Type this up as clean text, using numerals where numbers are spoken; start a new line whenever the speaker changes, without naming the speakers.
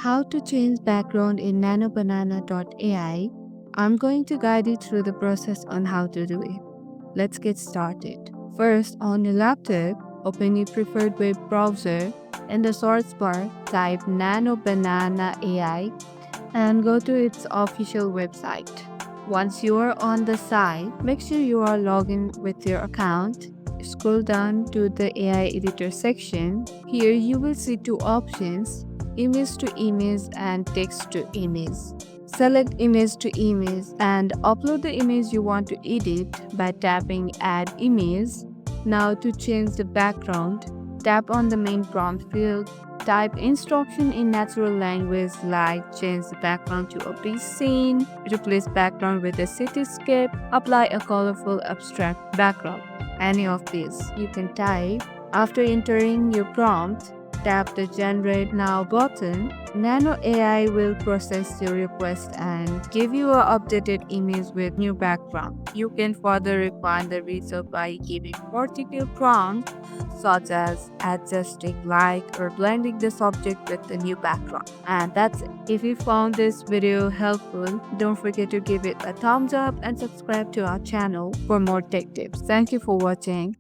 how to change background in NanoBanana.ai. I'm going to guide you through the process on how to do it. Let's get started. First, on your laptop, open your preferred web browser. In the search bar, type NanoBanana AI and go to its official website. Once you are on the site, make sure you are logged in with your account. Scroll down to the AI editor section. Here you will see two options: image to image and text to image. Select image to image and upload the image you want to edit by tapping add image. Now to change the background, tap on the main prompt field. Type instruction in natural language like change the background to a beach scene, replace background with a cityscape, apply a colorful abstract background. Any of these you can type. After entering your prompt, tap the Generate Now button. Nano AI will process your request and give you an updated image with new background. You can further refine the result by giving more detailed prompts such as adjusting light or blending the subject with the new background. And that's it. If you found this video helpful, don't forget to give it a thumbs up and subscribe to our channel for more tech tips. Thank you for watching.